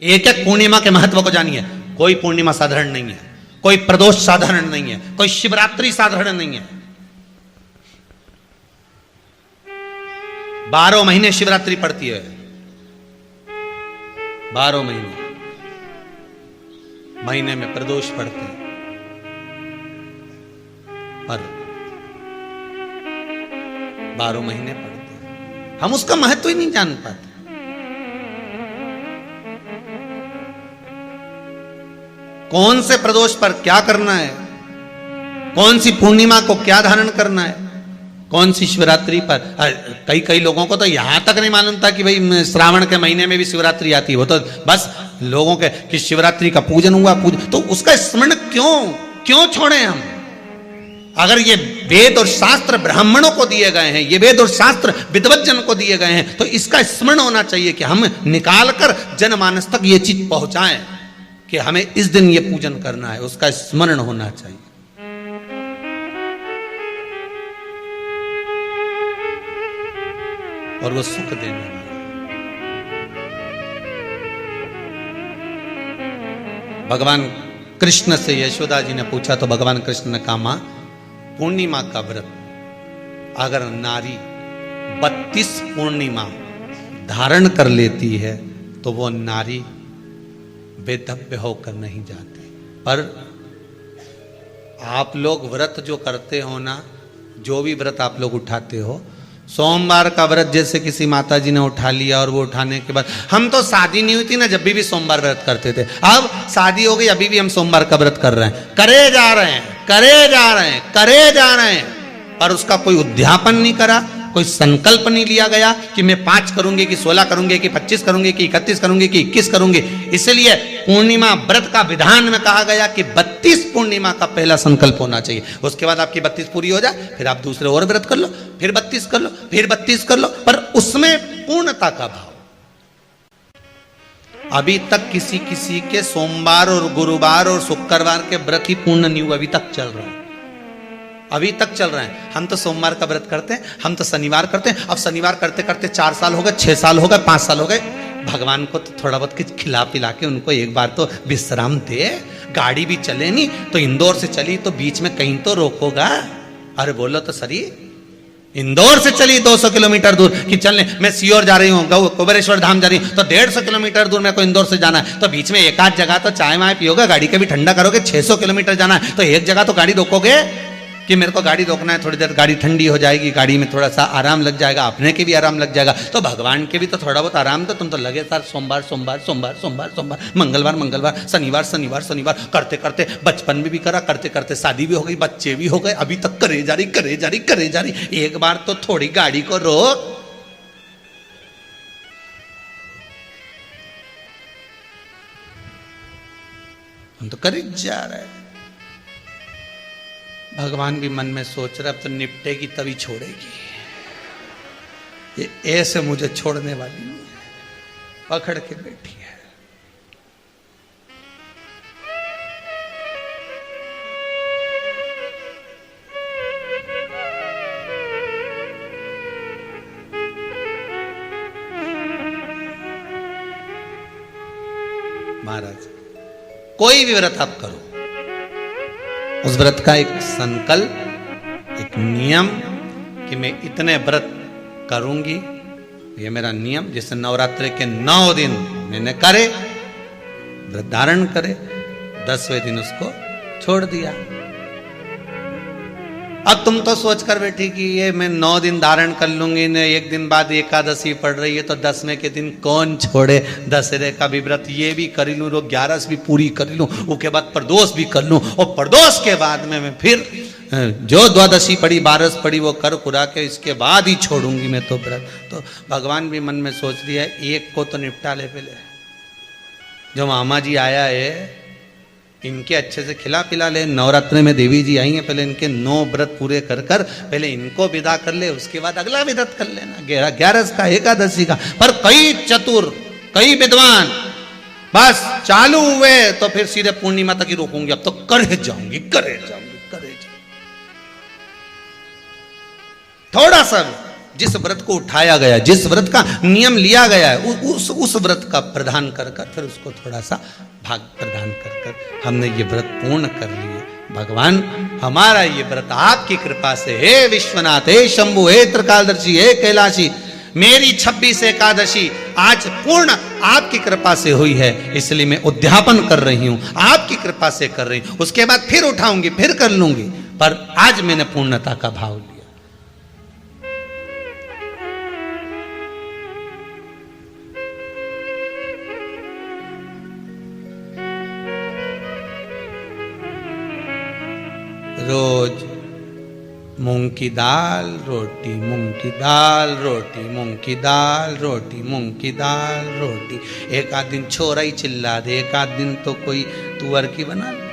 एक एक पूर्णिमा के महत्व को जानिए। कोई पूर्णिमा साधारण नहीं है, कोई प्रदोष साधारण नहीं है, कोई शिवरात्रि साधारण नहीं है। 12 महीने शिवरात्रि पड़ती है, 12 महीने में प्रदोष पड़ते हैं, पर 12 महीने पड़ते हैं। हम उसका महत्व ही नहीं जान पाते। कौन से प्रदोष पर क्या करना है, कौन सी पूर्णिमा को क्या धारण करना है, कौन सी शिवरात्रि पर। कई लोगों को तो यहां तक नहीं मालूम था कि भाई श्रावण के महीने में भी शिवरात्रि आती है। वो तो बस लोगों के कि शिवरात्रि का पूजन हुआ, तो उसका स्मरण क्यों छोड़े हम। अगर ये वेद और शास्त्र ब्राह्मणों को दिए गए हैं, ये वेद और शास्त्र विद्वज्जन को दिए गए हैं, तो इसका स्मरण होना चाहिए कि हम निकालकर जनमानस तक ये चीज पहुंचाएं कि हमें इस दिन ये पूजन करना है। उसका स्मरण होना चाहिए। और वो सुख देने वाला। भगवान कृष्ण से यशोदा जी ने पूछा तो भगवान कृष्ण ने कहा, मां, पूर्णिमा का व्रत अगर नारी 32 पूर्णिमा धारण कर लेती है तो वो नारी वेदव्य होकर नहीं जाती। पर आप लोग व्रत जो करते हो ना, जो भी व्रत आप लोग उठाते हो, सोमवार का व्रत जैसे किसी माता जी ने उठा लिया और वो उठाने के बाद, हम तो शादी नहीं हुई थी ना जब भी सोमवार व्रत करते थे, अब शादी हो गई अभी भी हम सोमवार का व्रत कर रहे हैं, करे जा रहे हैं, पर उसका कोई उद्यापन नहीं करा, कोई संकल्प नहीं लिया गया कि मैं 5 करूंगी कि 16 करूंगी कि 25 करूंगी कि 31 करूंगी कि 21 करूंगी। इसलिए पूर्णिमा व्रत का विधान में कहा गया कि 32 पूर्णिमा का पहला संकल्प होना चाहिए। उसके बाद आपकी 32 पूरी हो जाए, फिर आप दूसरे और व्रत कर लो, फिर 32 कर लो, फिर 32 कर लो, पर उसमें पूर्णता का भाव। अभी तक किसी के सोमवार और गुरुवार और शुक्रवार के व्रत ही पूर्ण नहीं हुआ, अभी तक चल रहा है, अभी तक चल रहे हैं। हम तो सोमवार का व्रत करते हैं, हम तो शनिवार करते हैं। अब शनिवार करते करते 4 साल हो गए, 6 साल हो गए, 5 साल हो गए। भगवान को तो थोड़ा बहुत कुछ खिला पिला के उनको एक बार तो विश्राम दे। गाड़ी भी चले नहीं तो इंदौर से चली तो बीच में कहीं तो रोकोगा। अरे बोलो तो सही, इंदौर से चली 200 किलोमीटर दूर कि चलने, मैं सीहोर जा रही हूँ, कुबेरेश्वर धाम जा रही हूँ, तो 150 किलोमीटर दूर मेरे को इंदौर से जाना है, तो बीच में एक आध जगह तो चाय वाय पियोगे, गाड़ी के भी ठंडा करोगे। 600 किलोमीटर जाना है तो एक जगह तो गाड़ी रोकोगे कि मेरे को गाड़ी रोकना है, थोड़ी देर गाड़ी ठंडी हो जाएगी, गाड़ी में थोड़ा सा आराम लग जाएगा, अपने के भी आराम लग जाएगा, तो भगवान के भी तो थोड़ा बहुत आराम। तो तुम तो लगे सर सोमवार, मंगलवार, शनिवार करते करते बचपन में भी करा, करते करते शादी भी हो गई, बच्चे भी हो गए, अभी तक करे जा रही। एक बार तो थोड़ी गाड़ी को रोक। हम तो कर जा रहे हैं। भगवान भी मन में सोच रहा, अब तो निपटेगी तभी छोड़ेगी, ये ऐसे मुझे छोड़ने वाली नहीं है, पकड़ के बैठी है। महाराज, कोई भी व्रत आप करो, उस व्रत का एक संकल्प, एक नियम कि मैं इतने व्रत करूंगी, ये मेरा नियम। जैसे नवरात्रि के 9 दिन मैंने करे, व्रत धारण करे, 10वें दिन उसको छोड़ दिया। अब तुम तो सोच कर बैठी कि ये मैं 9 दिन धारण कर लूंगी न, एक दिन बाद एकादशी पड़ रही है तो 10वें के दिन कौन छोड़े। दशहरे का भी व्रत ये भी कर लूँ, 11 भी पूरी कर लूँ, उसके बाद प्रदोष भी कर लूँ, और प्रदोष के बाद में मैं फिर जो द्वादशी पड़ी, 12 पड़ी, वो कर कुरा के इसके बाद ही छोड़ूंगी मैं तो व्रत। तो भगवान भी मन में सोच लिया है, एक को तो निपटा ले पहले। जो मामा जी आया है इनके अच्छे से खिला पिला ले। नवरात्रि में देवी जी आई हैं, पहले इनके 9 व्रत पूरे कर पहले इनको विदा कर ले, उसके बाद अगला व्रत कर लेना 11 का, एकादशी का। पर कई चतुर, कई विद्वान बस चालू हुए तो फिर सीधे पूर्णिमा तक ही रोकूंगी, अब तो करे जाऊंगी। थोड़ा सा जिस व्रत को उठाया गया, जिस व्रत का नियम लिया गया है, उस व्रत का प्रदान कर कर फिर उसको थोड़ा सा भाग प्रदान कर कर हमने ये व्रत पूर्ण कर लिए। भगवान हमारा ये व्रत आपकी कृपा से, हे विश्वनाथ, हे शंभु, हे त्रिकालदर्शी, हे कैलाशी, मेरी 26 एकादशी आज पूर्ण आपकी कृपा से हुई है, इसलिए मैं उद्यापन कर रही हूं, आपकी कृपा से कर रही हूं। उसके बाद फिर उठाऊंगी, फिर कर लूंगी, पर आज मैंने पूर्णता का भाव लिया। रोज मूंग की दाल रोटी, मूंग की दाल रोटी, मूंग की दाल रोटी, मूंग की दाल रोटी। एक आध दिन छोरा ही चिल्ला दे, एक आध दिन तो कोई तुअर की बना लो,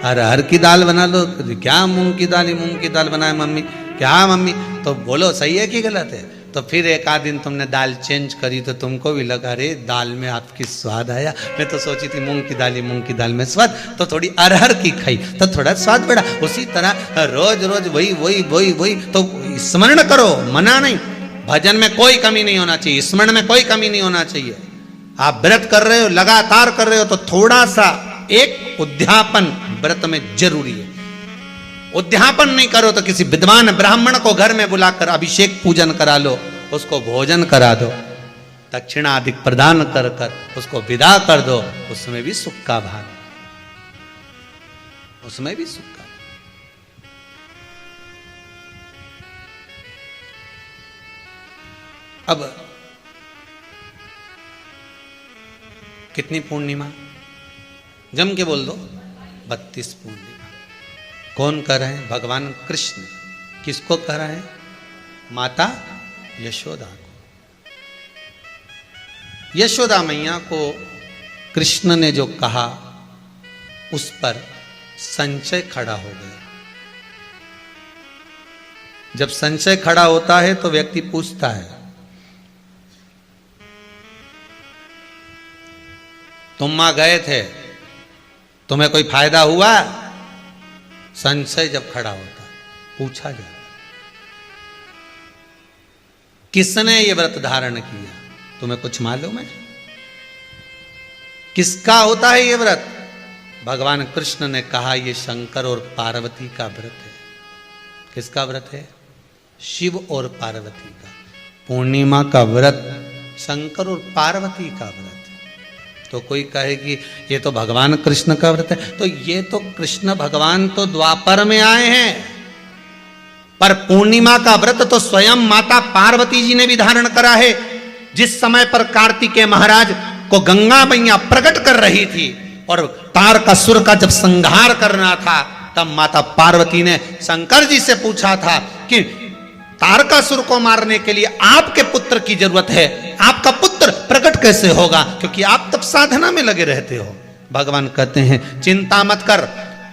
अरहर की दाल बना लो। क्या मूंग की दाल ही मूंग की दाल बनाए मम्मी? क्या मम्मी? तो बोलो सही है कि गलत है? तो फिर एक आध दिन तुमने दाल चेंज करी तो तुमको भी लगा अरे दाल में आपकी स्वाद आया। मैं तो सोची थी मूंग की दाल ही मूंग की दाल में स्वाद, तो थोड़ी अरहर की खाई तो थोड़ा स्वाद बढ़ा। उसी तरह रोज रोज वही वही वही वही, तो स्मरण करो, मना नहीं। भजन में कोई कमी नहीं होना चाहिए, स्मरण में कोई कमी नहीं होना चाहिए। आप व्रत कर रहे हो, लगातार कर रहे हो, तो थोड़ा सा एक उद्यापन व्रत में जरूरी है। उद्यापन नहीं करो तो किसी विद्वान ब्राह्मण को घर में बुलाकर अभिषेक पूजन करा लो, उसको भोजन करा दो, दक्षिणा अधिक प्रदान कर कर उसको विदा कर दो, उसमें भी सुख का भाग, उसमें भी सुख का। अब कितनी पूर्णिमा? जम के बोल दो, 32 पूर्णिमा। कौन कर रहे हैं? भगवान कृष्ण। किसको कर रहे हैं? माता यशोदा को। यशोदा मैया को कृष्ण ने जो कहा उस पर संशय खड़ा हो गया। जब संशय खड़ा होता है तो व्यक्ति पूछता है, तुम वहां गए थे, तुम्हें कोई फायदा हुआ? संशय जब खड़ा होता है पूछा जाता, किसने ये व्रत धारण किया? तुम्हें कुछ मालूम है? किसका होता है ये व्रत? भगवान कृष्ण ने कहा ये शंकर और पार्वती का व्रत है। किसका व्रत है? शिव और पार्वती का। पूर्णिमा का व्रत शंकर और पार्वती का व्रत। तो कोई कहे कि ये तो भगवान कृष्ण का व्रत है, तो ये तो कृष्ण भगवान तो द्वापर में आए हैं, पर पूर्णिमा का व्रत तो स्वयं माता पार्वती जी ने भी धारण करा है। जिस समय पर कार्तिकेय महाराज को गंगा मैया प्रकट कर रही थी और तारकासुर का जब संहार करना था, तब माता पार्वती ने शंकर जी से पूछा था कि तारकासुर को मारने के लिए आपके पुत्र की जरूरत है, आपका पुत्र प्रकट कैसे होगा? क्योंकि आप तब साधना में लगे रहते हो। भगवान कहते हैं चिंता मत कर,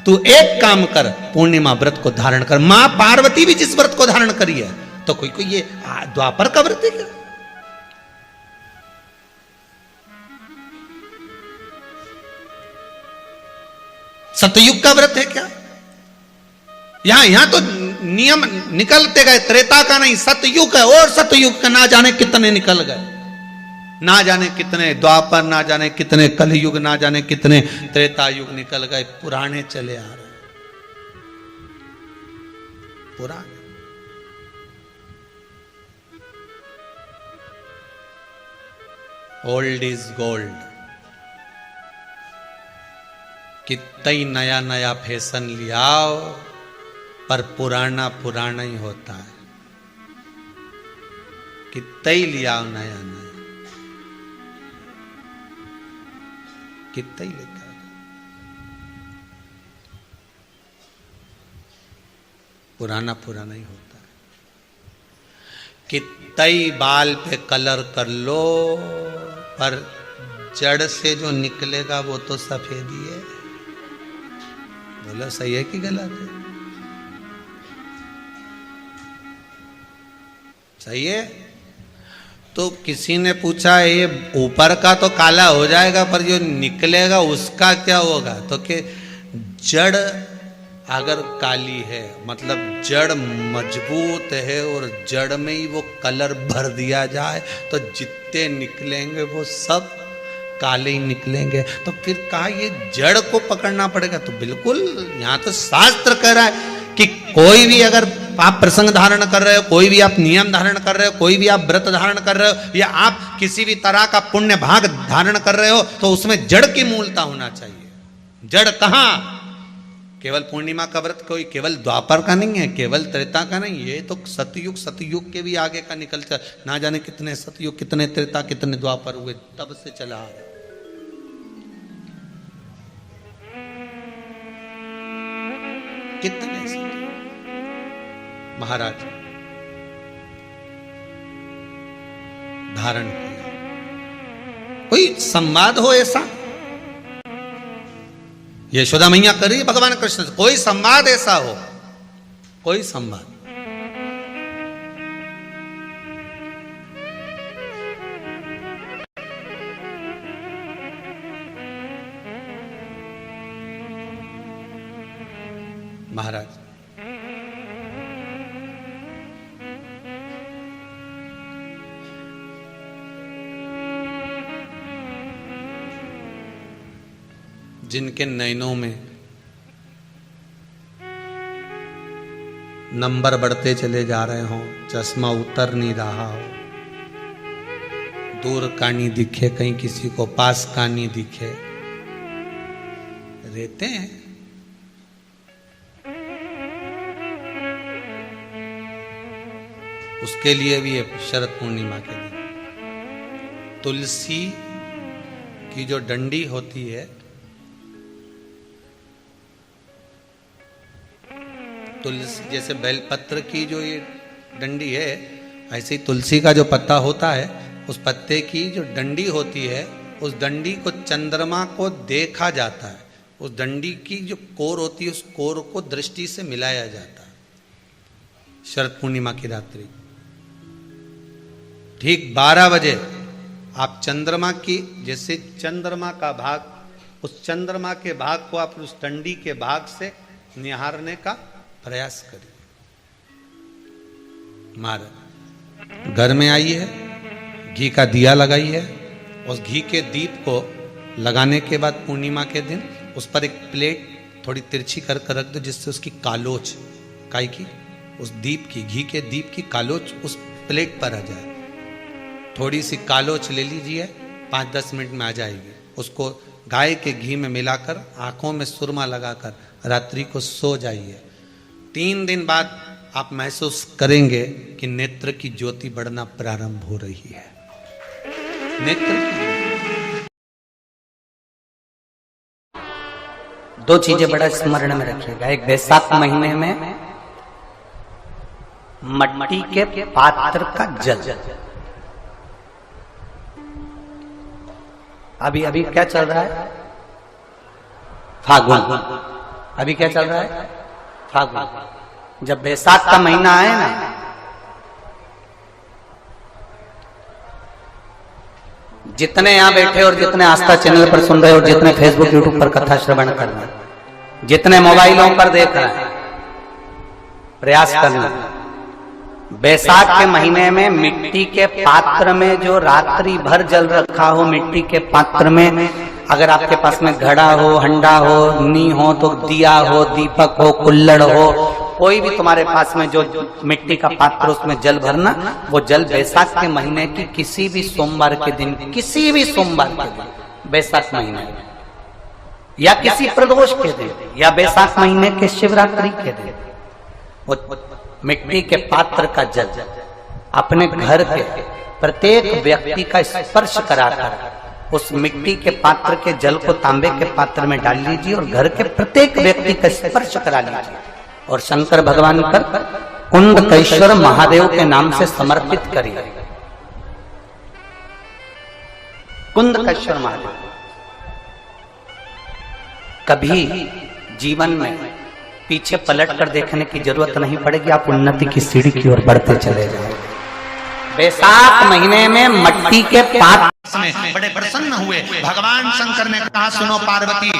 तू एक काम कर, पूर्णिमा व्रत को धारण कर। मां पार्वती भी जिस व्रत को धारण करी है, तो कोई ये द्वापर का व्रत है क्या? सतयुग का व्रत है क्या? यहां तो नियम निकलते गए, त्रेता का नहीं, सतयुग है। और सतयुग का ना जाने कितने निकल गए, ना जाने कितने द्वापर, ना जाने कितने कलयुग, ना जाने कितने त्रेता युग निकल गए। पुराने चले आ रहे, पुराने। Old is gold. कितना ही नया नया फैशन लियाओ, पर पुराना पुराना ही होता है। कितना ही लियाओ नया नया, कितना ही लेकर पुराना पुराना ही होता है। कितना ही बाल पे कलर कर लो, पर जड़ से जो निकलेगा वो तो सफेद ही है। बोलो सही है कि गलत है? सही है। तो किसी ने पूछा ये ऊपर का तो काला हो जाएगा, पर जो निकलेगा उसका क्या होगा? तो कि जड़ अगर काली है मतलब जड़ मजबूत है और जड़ में ही वो कलर भर दिया जाए तो जितने निकलेंगे वो सब काले ही निकलेंगे। तो फिर कहा ये जड़ को पकड़ना पड़ेगा। तो बिल्कुल यहाँ तो शास्त्र कह रहा है कि कोई भी अगर आप प्रसंग धारण कर रहे हो, कोई भी आप नियम धारण कर रहे हो, कोई भी आप व्रत धारण कर रहे हो, या आप किसी भी तरह का पुण्य भाग धारण कर रहे हो, तो उसमें जड़ की मूलता होना चाहिए। जड़ कहाँ? केवल पूर्णिमा का व्रत कोई केवल द्वापर का नहीं है, केवल त्रेता का नहीं, ये तो सतयुग के भी आगे का निकलता, ना जाने कितने सतयुग, कितने त्रेता, कितने द्वापर हुए, तब से चला आ रहा। कितने महाराज धारण किया। कोई संवाद हो ऐसा? यशोदा मैया कर रही है भगवान कृष्ण से, कोई संवाद ऐसा हो, कोई संवाद। महाराज जिनके नयनों में नंबर बढ़ते चले जा रहे हो, चश्मा उतर नहीं रहा हो, दूर का नहीं दिखे, कहीं किसी को पास का नहीं दिखे, रहते हैं। उसके लिए भी है शरद पूर्णिमा के दिन तुलसी की जो डंडी होती है, तुलसी जैसे बेलपत्र की जो ये डंडी है, ऐसे ही तुलसी का जो पत्ता होता है, उस पत्ते की जो डंडी होती है, उस डंडी को चंद्रमा को देखा जाता है। उस डंडी की जो कोर होती है, उस कोर को दृष्टि से मिलाया जाता है। शरद पूर्णिमा की रात्रि ठीक 12 बजे आप चंद्रमा की, जैसे चंद्रमा का भाग, उस चंद्रमा के भाग को आप उस डंडी के भाग से निहारने का प्रयास करिए। महाराज घर में आइए, घी का दिया लगाइए, उस घी के दीप को लगाने के बाद पूर्णिमा के दिन उस पर एक प्लेट थोड़ी तिरछी कर रख दो, जिससे उसकी कालोच, काई की, उस दीप की, घी के दीप की कालोच उस प्लेट पर आ जाए। थोड़ी सी कालोच ले लीजिए, 5-10 मिनट में आ जाएगी। उसको गाय के घी में मिलाकर आंखों में सुरमा लगाकर रात्रि को सो जाइए। 3 दिन बाद आप महसूस करेंगे कि नेत्र की ज्योति बढ़ना प्रारंभ हो रही है। नेत्र की 2 चीजें बड़ा स्मरण में रखिएगा। एक, वैशाख महीने में मट्टी के पात्र का जल, अभी क्या चल रहा है? फागुन। अभी क्या चल रहा है? फागुन। जब वैशाख का महीना आए ना, जितने यहां बैठे और जितने आस्था चैनल पर सुन रहे और जितने फेसबुक यूट्यूब पर कथा श्रवण कर रहे हैं, जितने मोबाइलों पर देख रहे हैं, प्रयास करना, वैशाख के महीने में मिट्टी के पात्र में जो रात्रि भर जल रखा हो, मिट्टी के पात्र में, अगर आपके पास में घड़ा हो, हंडा हो, नी हो, तो दिया हो, दीपक हो, कुल्लड़ हो, कोई भी तुम्हारे पास में जो मिट्टी का पात्र, उसमें जल भरना। वो जल वैशाख के महीने की किसी भी सोमवार के दिन, किसी भी सोमवार के दिन, वैशाख महीने में, या किसी प्रदोष के दिन, या वैशाख महीने के शिवरात्रि के दिन, वो मिट्टी के पात्र का जल अपने घर के प्रत्येक व्यक्ति का स्पर्श कराकर उस मिट्टी के पात्र के जल को तांबे के पात्र में डाल लीजिए और घर के प्रत्येक व्यक्ति का स्पर्श करा लीजिए और शंकर भगवान पर कुंडकेश्वर महादेव के नाम से समर्पित करिए। कुंडकेश्वर महादेव। कभी जीवन में पीछे पलट कर देखने की जरूरत नहीं पड़ेगी, आप उन्नति की सीढ़ी की ओर बढ़ते चले जाएंगे। वैशाख महीने में मट्टी के पात्र में बड़े प्रसन्न हुए। भगवान शंकर ने कहा, सुनो पार्वती,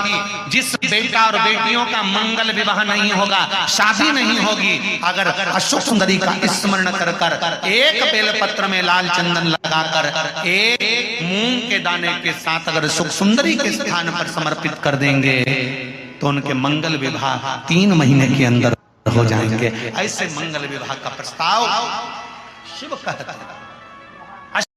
जिस बेटा और बेटियों का मंगल विवाह नहीं होगा, शादी नहीं होगी, अगर अशोक सुंदरी का स्मरण कर कर एक बेलपत्र में लाल चंदन लगाकर एक मूंग के दाने के साथ अगर सुख सुंदरी के स्थान पर समर्पित कर देंगे तो उनके मंगल विवाह 3 महीने के अंदर हो जाएंगे। ऐसे मंगल विवाह का प्रस्ताव शिव कहते हैं।